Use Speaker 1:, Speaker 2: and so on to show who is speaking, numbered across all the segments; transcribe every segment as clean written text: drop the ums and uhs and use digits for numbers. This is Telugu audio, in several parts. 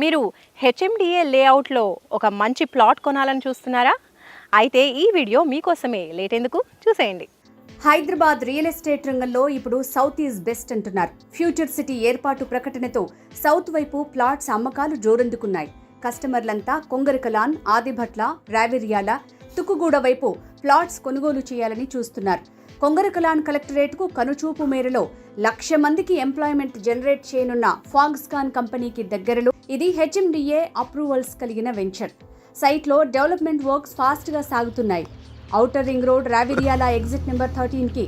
Speaker 1: మీరు హెచ్ఎండిఏ లేఅవుట్లో ఒక మంచి ప్లాట్ కొనాలని చూస్తున్నారా? అయితే ఈ వీడియో మీకోసమే. లేట్ ఎందుకు, చూసేయండి.
Speaker 2: హైదరాబాద్ రియల్ ఎస్టేట్ రంగంలో ఇప్పుడు సౌత్ ఈజ్ బెస్ట్ అంటున్నారు. ఫ్యూచర్ సిటీ ఏర్పాటు ప్రకటనతో సౌత్ వైపు ప్లాట్స్ అమ్మకాలు జోరందుకున్నాయి. కస్టమర్లంతా కొంగరకలాన్, ఆదిభట్ల, రావిర్యాల, తుక్కుగూడ వైపు ప్లాట్స్ కొనుగోలు చేయాలని చూస్తున్నారు. కొంగరకలాన్ కలెక్టరేట్కు కనుచూపు మేరలో 1,00,000 మందికి ఎంప్లాయ్మెంట్ జనరేట్ చేయనున్న ఫాక్స్కాన్ కంపెనీకి దగ్గరలో ఇది హెచ్ఎండిఏ అప్రూవల్స్ కలిగిన వెంచర్. సైట్లో డెవలప్మెంట్ వర్క్స్ ఫాస్ట్గా సాగుతున్నాయి. Outer ring road Raviryala exit number 13కి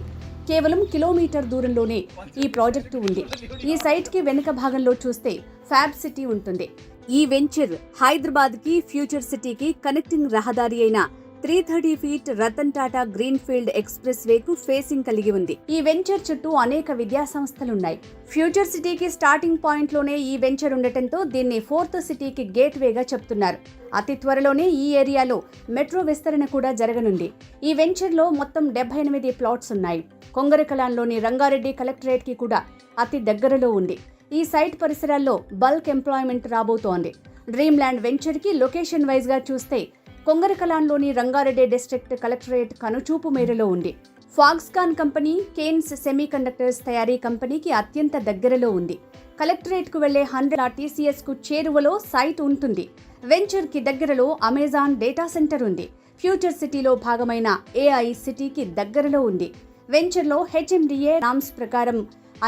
Speaker 2: కేవలం కిలోమీటర్ దూరంలోనే ఈ ప్రాజెక్టు ఉంది. ఈ సైట్కి వెనుక భాగంలో చూస్తే ఫ్యాబ్ సిటీ ఉంటుంది. ఈ వెంచర్ హైదరాబాద్కి ఫ్యూచర్ సిటీకి కనెక్టింగ్ రహదారి అయిన 330 feet Ratan Tata green field express వేకు ఫేసింగ్ కలిగి ఉంది. ఈ వెంచర్ చుట్టూ అనేక విద్యా సంస్థలున్నాయి. ఫ్యూచర్ సిటీకి స్టార్టింగ్ పాయింట్ లోనే ఈ వెంచర్ ఉండటంతో దీన్ని 4th సిటీకి గేట్ వేగా చెప్తున్నారు. అతి త్వరలోనే ఈ ఏరియాలో మెట్రో విస్తరణ కూడా జరగనుంది. ఈ వెంచర్ లో మొత్తం 78 ప్లాట్స్ ఉన్నాయి. కొంగరకలాన్లోని రంగారెడ్డి కలెక్టరేట్ కి కూడా అతి దగ్గరలో ఉంది. ఈ సైట్ పరిసరాల్లో బల్క్ ఎంప్లాయ్మెంట్ రాబోతోంది. డ్రీమ్ ల్యాండ్ వెంచర్ కి లొకేషన్ వైజ్ గా చూస్తే కొంగరకలాన్లోని రంగారెడ్డి డిస్ట్రిక్ట్ కలెక్టరేట్ కనుచూపు మేరలో ఉంది. ఫాక్స్కాన్ కంపెనీ కేన్స్ సెమీకండక్టర్స్ తయారీ కంపెనీకి అత్యంత దగ్గరలో ఉంది. కలెక్టరేట్కు వెళ్లే 100 TCSకు చేరువలో సైట్ ఉంటుంది. వెంచర్కి దగ్గరలో అమెజాన్ డేటా సెంటర్ ఉంది. ఫ్యూచర్ సిటీలో భాగమైన AI సిటీకి దగ్గరలో ఉంది. వెంచర్లో హెచ్ఎండిఏ నామ్స్ ప్రకారం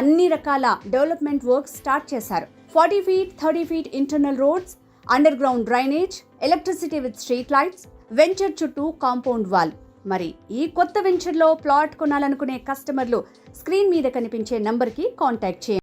Speaker 2: అన్ని రకాల డెవలప్మెంట్ వర్క్స్ స్టార్ట్ చేశారు. 40 feet 30 feet internal roads, under ground drainage, electricity with street lights, venture చుట్టూ కాంపౌండ్ వాల్. మరి ఈ కొత్త వెంచర్లో ప్లాట్ కొనాలనుకునే కస్టమర్లు స్క్రీన్ మీద కనిపించే నంబర్కి కాంటాక్ట్ చేయండి.